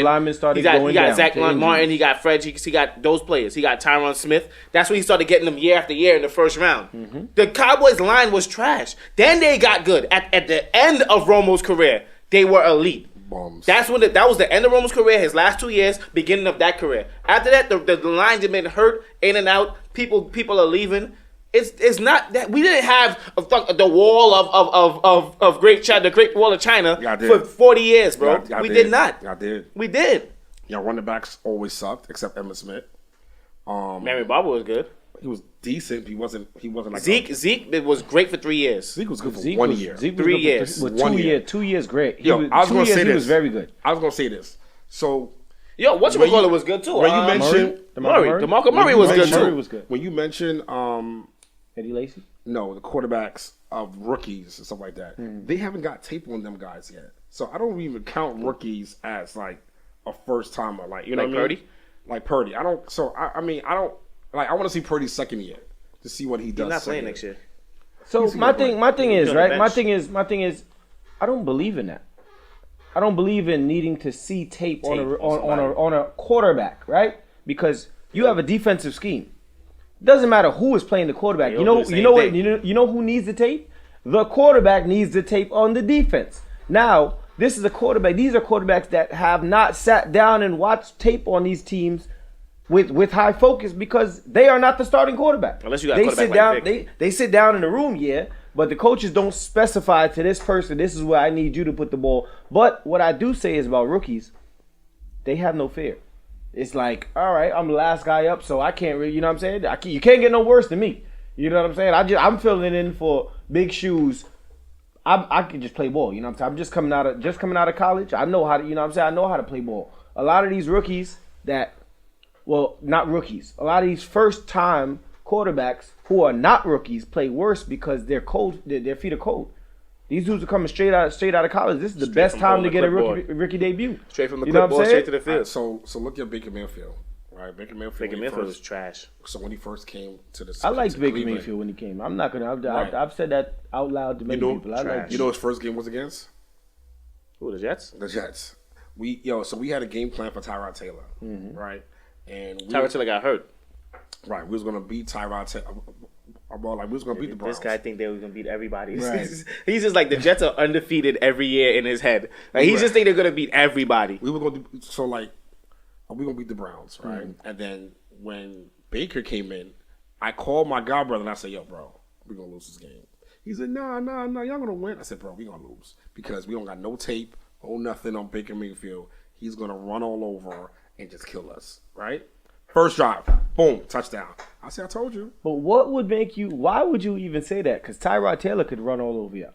He got Zach Martin. He got Fred. He got those players. He got Tyron Smith. That's when he started getting them year after year in the first round. Mm-hmm. The Cowboys line was trash. Then they got good. At the end of Romo's career, they were elite. Bums. That was the end of Romo's career. His last 2 years, beginning of that career. After that, the lines have been hurt in and out. People are leaving. It's not that we didn't have the wall of the Great Wall of China for 40 years, bro. We did not. Y'all did. We did. Y'all running backs always sucked, except Emmitt Smith. Marion Barber was good. He was decent. He wasn't like Zeke was great for 3 years. Zeke was good for 1 year. 3 years. 2 years great. I was going to say this. He was very good. I was going to say this. So, whatchamacallit was good too. When you mentioned DeMarco Murray was good too. When you mentioned Eddie Lacy? No, the quarterbacks of rookies and stuff like that. They haven't got tape on them guys yet. So I don't even count rookies as like a first timer. Like, you know what I mean? Purdy? Like Purdy. I don't. So I mean, I don't. Like, I want to see Purdy's second year. to see what he does. He's not playing next year. So my thing is, right? My thing is, I don't believe in that. I don't believe in needing to see tape on a quarterback, right? Because you have a defensive scheme. Doesn't matter who is playing the quarterback. You know who needs the tape? The quarterback needs the tape on the defense. Now, this is a quarterback. These are quarterbacks that have not sat down and watched tape on these teams with high focus because they are not the starting quarterback. Unless you got a quarterback sit down, like Vic. they sit down in the room, yeah, but the coaches don't specify to this person, this is where I need you to put the ball. But what I do say is about rookies, they have no fear. It's like, all right, I'm the last guy up, so I can't really, you know what I'm saying? You can't get no worse than me. You know what I'm saying? I'm filling in for big shoes. I can just play ball. You know what I'm saying? I'm just coming out of college. I know how to, you know what I'm saying? I know how to play ball. A lot of these rookies not rookies. A lot of these first-time quarterbacks who are not rookies play worse because they're cold. Their feet are cold. These dudes are coming straight out of college. This is the best time to get a rookie debut. Straight from the clipboard, straight to the field. So look at Baker Mayfield. Right, Baker Mayfield was trash. So when he first came to the, I liked Baker Mayfield when he came. I'm not gonna. I've said that out loud to many people. You know his first game was against? Who, the Jets? The Jets. So we had a game plan for Tyrod Taylor, right? And Tyrod Taylor got hurt. Right, we was gonna beat Tyrod Taylor. We was gonna beat the Browns. This guy think they was gonna beat everybody. Right. He's just like the Jets are undefeated every year in his head. Like he just think they're gonna beat everybody. We were gonna we gonna beat the Browns, right? And then when Baker came in, I called my godbrother and I said, "Yo, bro, we're gonna lose this game." He said, "No, y'all gonna win." I said, "Bro, we gonna lose because we don't got no tape, nothing on Baker Mayfield. He's gonna run all over and just kill us, right?" First drive, boom, touchdown. I said, "I told you." But what would make you? Why would you even say that? Because Tyrod Taylor could run all over you.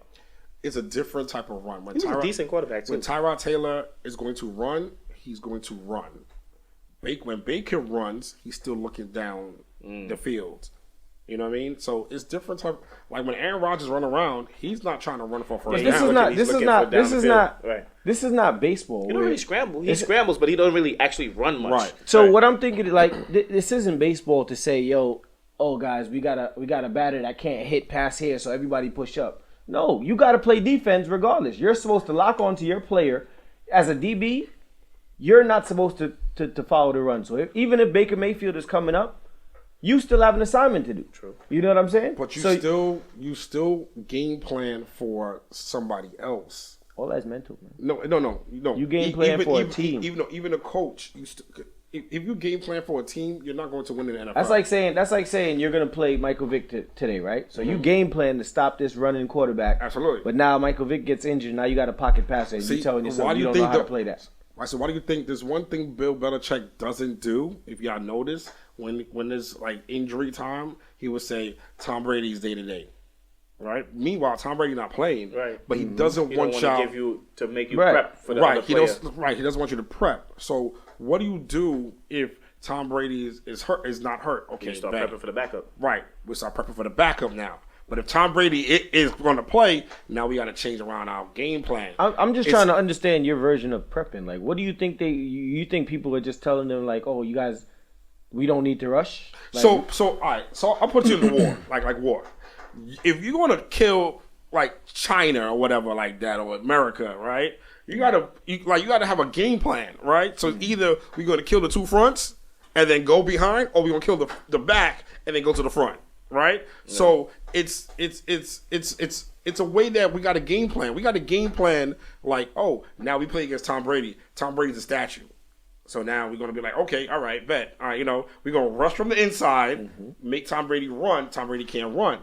It's a different type of run. He's a decent quarterback too. When Tyrod Taylor is going to run, he's going to run. When Baker runs, he's still looking down the field. You know what I mean? So it's different type. Like when Aaron Rodgers run around, he's not trying to run for first down. This is not baseball. He don't really scramble. He scrambles, but he don't really actually run much. Right. So what I'm thinking, like, this isn't baseball to say, yo, guys, we got a batter that can't hit past here, so everybody push up. No, you got to play defense regardless. You're supposed to lock onto your player as a DB. You're not supposed to follow the run. So even if Baker Mayfield is coming up, you still have an assignment to do. True. You know what I'm saying? But you still game plan for somebody else. All that's mental, man. No. You game plan for a team. Even a coach, if you game plan for a team, you're not going to win in the NFL. That's like saying you're going to play Michael Vick today, right? So you game plan to stop this running quarterback. Absolutely. But now Michael Vick gets injured. Now you got a pocket passer. And you're telling yourself you don't know how to play that. So why do you think there's one thing Bill Belichick doesn't do? If y'all notice, when there's like injury time, he would say Tom Brady's day to day, right? Meanwhile, Tom Brady not playing, right? But he doesn't want to make you prep for the other player. He doesn't want you to prep. So what do you do if Tom Brady is not hurt? Okay, you start prepping for the backup. Right, we start prepping for the backup now. But if Tom Brady is going to play, now we got to change around our game plan. I'm just trying to understand your version of prepping. Like, what do you think you think people are just telling them like, oh, you guys, we don't need to rush? Like, so all right. So I'll put you in the war, like war. If you're going to kill like China or whatever like that, or America, right? You gotta have a game plan, right? So either we're going to kill the two fronts and then go behind, or we're going to kill the back and then go to the front. Right, yeah. So it's a way that we got a game plan. We got a game plan like, oh, now we play against Tom Brady. Tom Brady's a statue, so now we're gonna be like, okay, all right, bet, all right, we're gonna rush from the inside, make Tom Brady run. Tom Brady can't run.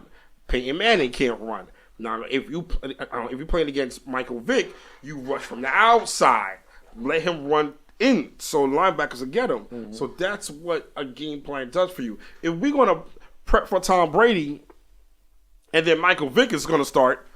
Peyton Manning can't run. Now, if you're playing against Michael Vick, you rush from the outside, let him run in, so linebackers will get him. So that's what a game plan does for you. If we're gonna prep for Tom Brady, and then Michael Vick is going to start,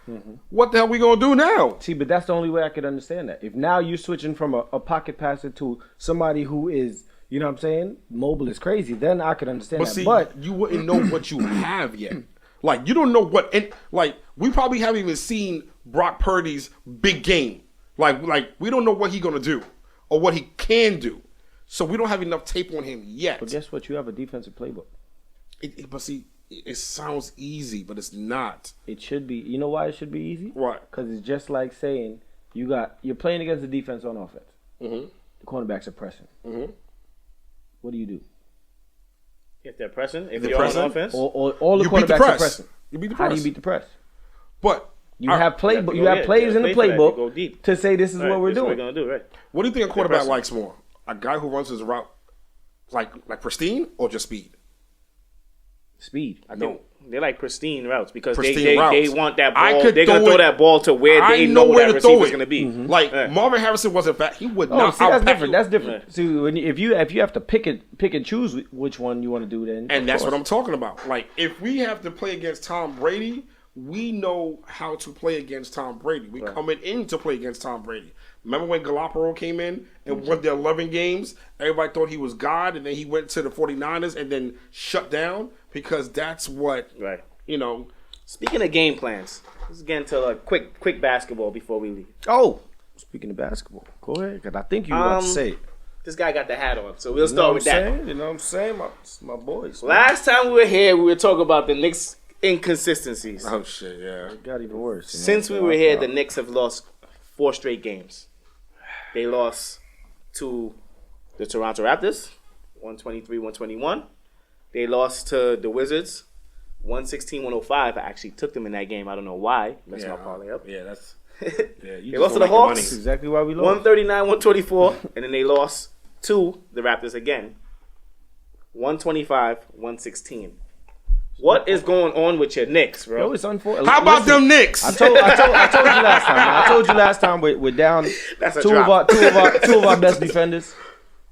what the hell we going to do now? See, but that's the only way I could understand that. If now you're switching from a pocket passer to somebody who is, you know what I'm saying, mobile is crazy, then I could understand that. See, but you wouldn't know what you have yet. Like, you don't know what, and like, we probably haven't even seen Brock Purdy's big game. Like we don't know what he's going to do or what he can do. So we don't have enough tape on him yet. But guess what? You have a defensive playbook. But see, it sounds easy, but it's not. It should be. You know why it should be easy? Why? Because it's just like saying you're playing against the defense on offense. Mm-hmm. The cornerbacks are pressing. Mm-hmm. What do you do? If they're pressing, if they're you're pressing, on offense, All the You beat the cornerbacks press. are pressing. You beat the How do press. you beat the press? But You have you have players in the play for that. You go playbook deep. to say this is Right, what we're this is doing. What we're gonna do, right? what do you think a quarterback pressing. likes more? A guy who runs his route like pristine or just speed? Speed. I think they like pristine routes because Pristine they routes. want that I ball. could They're gonna throw throw it- that ball to where I they know know where that to throw receiver's it. gonna be. Like Yeah. Marvin Harrison wasn't fat. He would Oh, not see, that's outpack different. you. That's different. So if you have to pick and choose which one you want to do, then And that's what I'm talking about. Like, if we have to play against Tom Brady, we know how to play against Tom Brady. We coming in to play against Tom Brady. Remember when Garoppolo came in and won the 11 games? Everybody thought he was God, and then he went to the 49ers and then shut down because that's what, Right. you know. Speaking of game plans, let's get into a quick basketball before we leave. Oh, speaking of basketball, go ahead because I think you were about to say it. This guy got the hat on, so we'll You know start what I'm with that. saying? You know what I'm saying? My boys. Last time we were here, we were talking about the Knicks' inconsistencies. Oh, shit, yeah. It got even worse. you know? Since we were here, the Knicks have lost 4 straight games. They lost to the Toronto Raptors, 123-121. They lost to the Wizards, 116-105. I actually took them in that game. I don't know why. Messed my parlay up. Yeah, that's. Yeah, you They lost to the don't like your Hawks. That's exactly why we lost. 139-124. And then they lost to the Raptors again, 125-116. What is going on with your Knicks, bro? Yo, it's unfortunate. How about them Knicks? I told you last time. Man. I told you last time we're down That's a two drop. of our best defenders.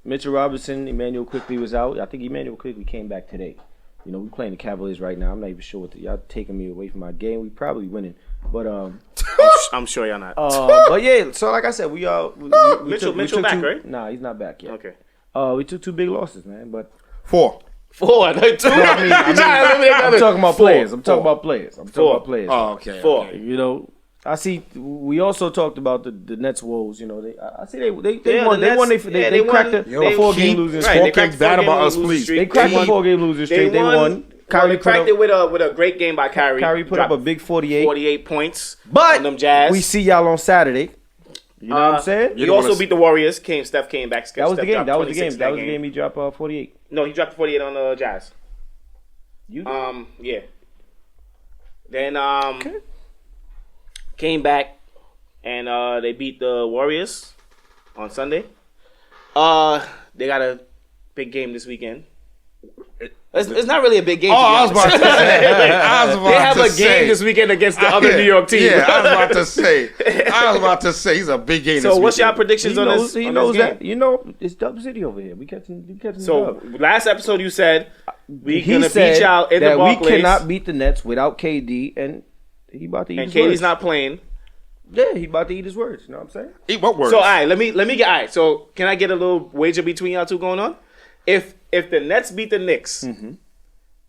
Mitchell Robinson, Emmanuel Quickly was out. I think Emmanuel Quickly came back today. You know, we're playing the Cavaliers right now. I'm not even sure what y'all taking me away from my game. We probably winning, but I'm sure y'all not. but yeah. So like I said, we Mitchell took back, two, right? Nah, he's not back yet. Okay. We took 2 big losses, man. But 4. 4. I know 2. I'm talking about players. I'm talking about players. Oh, okay. 4. okay. You know, I see. We also talked about the Nets woes. You know, I see they Yeah, won. the They won. Nets- They won. cracked a Yo, 4-game keep- losing Right, streak. they cracked that the 4-game about us, losing please. streak. They cracked a won. 4-game losing streak. They won. They cracked it with a great game by Kyrie. Kyrie put up a big 48. 48 points But on them Jazz. we see y'all on Saturday. You know what I'm saying? He also beat the Warriors. Steph came back. That was the Steph game. dropped That was the 26 game. That was the game. He dropped 48. No, he dropped the 48 on the Jazz. You Yeah. Then came back and they beat the Warriors on Sunday. They got a big game this weekend. It's not really a big game. Oh, I was about to say. They have a game this weekend against the other New York team. Yeah, I was about to say. He's a big game. So, this what's your weekend. predictions on this? He on knows this that. game? You know, it's Dub City over here. We catching So the dub. last episode you said we He gonna said beat y'all in the that we Barclays, cannot beat the Nets without KD, and he about to eat and his KD's words. not playing. Yeah, he about to eat his words. You know what I'm saying? Eat what words? So all right, let me get all right. So can I get a little wager between y'all two going on? If the Nets beat the Knicks,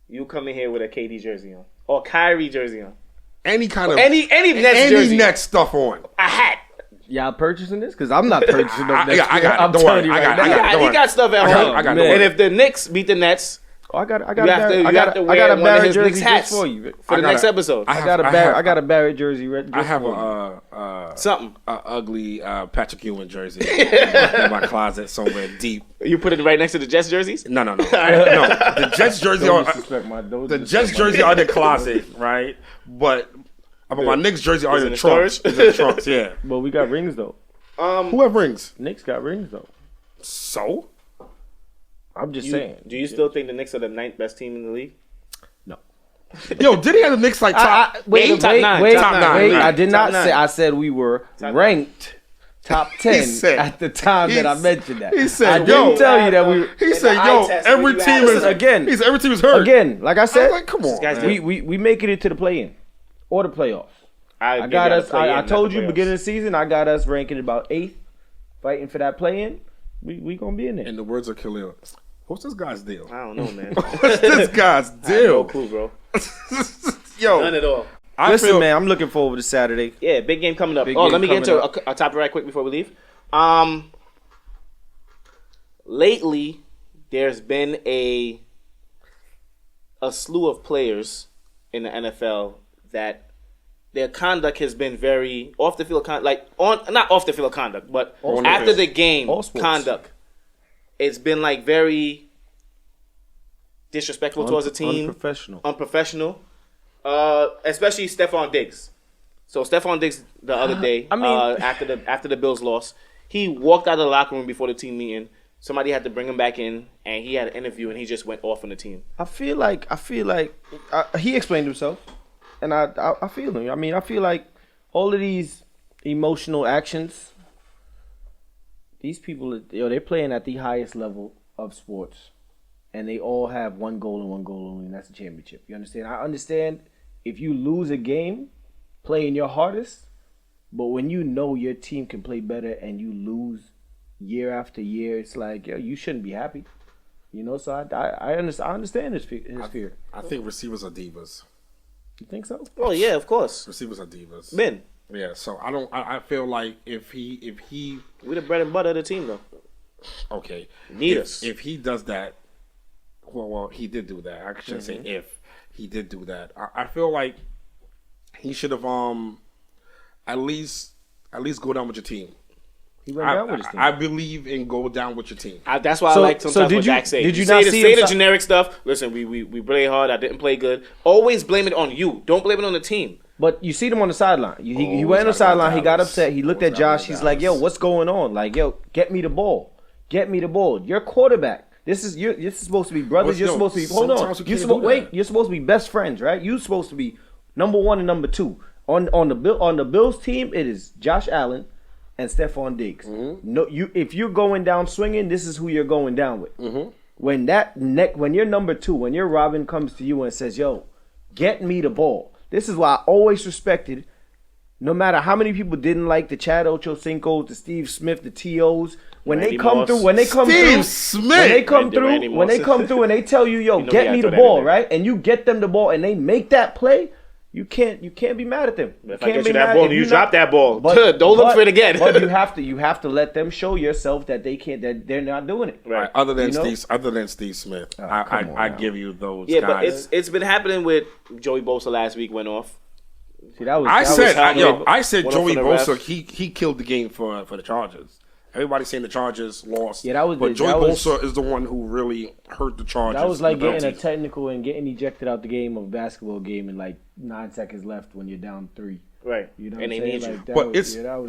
you come in here with a KD jersey on or Kyrie jersey on, any kind of any Nets jersey, Nets stuff on. a hat. Y'all purchasing this? Because I'm not purchasing those I Nets. got it. I'm Don't telling worry. you I right got it. now. Don't He worry. got stuff at I home. got Man. it. And if the Knicks beat the Nets, Oh, I got a you have to Barrett wear one of Barrett his Knicks jersey hats just for you. for the I next got a- episode. I got a Barrett jersey. Just I have for you. Something. a ugly Patrick Ewing jersey in my closet somewhere deep. You put it right next to the Jets jerseys. No. No. The Jets jersey Don't are disrespect my. Don't the disrespect Jets my- jersey are in the closet, right? But my Knicks jersey are Is in it the in trunks. storage? It's in the trunks, yeah. But we got rings though. Who have rings? Knicks got rings though. So? I'm just saying. Do you still think the Knicks are the 9th best team in the league? No. Yo, did he have the Knicks like top? Wait, top nine, wait, top nine, wait. right. I did Top not say. nine. I said we were Top ranked top 10 said- at the time that I he- mentioned that. he said, I yo. didn't tell you that we. He In said, the eye "Yo, test, every when you team ask- is Listen, again. He said every team is hurt." Again, like I I said, was like, "Come on, guy's man." we making it to the play-in or the playoffs. I got us. I told you beginning of the season. I got us ranking about 8th, fighting for that play-in. We gonna be in there. In the words of Khalil, what's this guy's deal? I don't know, man. What's this guy's I have no deal? clue, bro. Yo, None at all. I Listen, feel, man, I'm looking forward to Saturday. Yeah, big game coming up. Big Let game me get coming into a topic right quick before we leave. Lately, there's been a a slew of players in the NFL that their conduct has been very off the field not off the field conduct, but after the game conduct. It's been like very disrespectful towards the team. Unprofessional. Especially Stephon Diggs. So Stephon Diggs the other day, after the Bills lost, he walked out of the locker room before the team meeting. Somebody had to bring him back in, and he had an interview, and he just went off on the team. I feel like he explained himself, and I feel him. I mean, I feel like all of these emotional actions, these people, they're playing at the highest level of sports, and they all have one goal and one goal only, and that's the championship. You understand? I understand if you lose a game, playing your hardest, but when you know your team can play better and you lose year after year, it's like, yo, you shouldn't be happy. So I understand his fear. I think receivers are divas. You think so? Oh yeah, of course. Receivers are divas. Men. Yeah, so I feel like if he we the bread and butter of the team though. Okay. Need us. If he does that, well, he did do that. I shouldn't say if he did do that. I feel like he should have at least go down with your team. He went down with his team. I believe in go down with your team. That's why I like sometimes what Jack say. Did you not say the generic stuff? Listen, we played hard. I didn't play good. Always blame it on you. Don't blame it on the team. But you see them on the sideline. He went on the sideline. He got upset. He looked at Josh. He's like, "Yo, what's going on? Like, yo, get me the ball. Get me the ball. You're quarterback. This is supposed to be brothers. You're supposed to be hold on. You're supposed to be best friends, right? You're supposed to be number 1 and number 2 on the Bills team. It is Josh Allen and Stephon Diggs. No, if you're going down swinging, this is who you're going down with. When you're number 2, when your Robin comes to you and says, "Yo, get me the ball." This is why I always respected, no matter how many people didn't like the Chad Ochocinco, the Steve Smith, the T.O.s, when they come through and they tell you, "Yo, get me the ball," right? And you get them the ball and they make that play, you can't be mad at them. If I get you that ball, you drop that ball. Don't look for it again. But you have to let them show yourself that that they're not doing it. Right. Other than Steve Smith, I give you those. Yeah, guys. but it's been happening with Joey Bosa last week. Went off. See, I said Joey Bosa. He killed the game for the Chargers. Everybody's saying the Chargers lost. Yeah, but Joey Bosa is the one who really hurt the Chargers. That was like getting a technical and getting ejected out the game of a basketball game in like 9 seconds left when you're down 3. Right. You know and what they I'm need saying?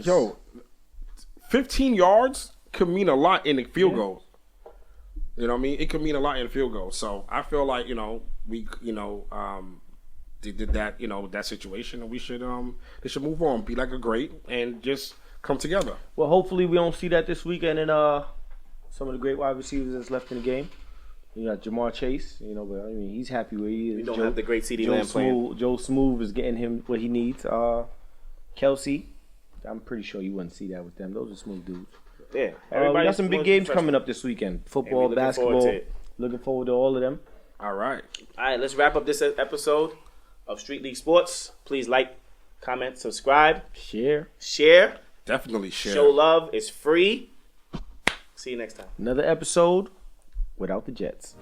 you. But 15 yards could mean a lot in the field goal. You know what I mean? It could mean a lot in the field goal. So I feel like, we did that, that situation, and we should they should move on, be like a great, and just come together. Well, hopefully we don't see that this weekend in some of the great wide receivers that's left in the game. You got Jamar Chase, but I mean he's happy where he is. We don't have the great CeeDee Lamb playing. Joe Smooth is getting him what he needs. Kelsey, I'm pretty sure you wouldn't see that with them. Those are smooth dudes. Yeah, we got some big games coming up this weekend. Football, basketball. Looking forward to all of them. All right, let's wrap up this episode of Street League Sports. Please like, comment, subscribe, share. Definitely share. Show love. It's free. See you next time. Another episode without the Jets.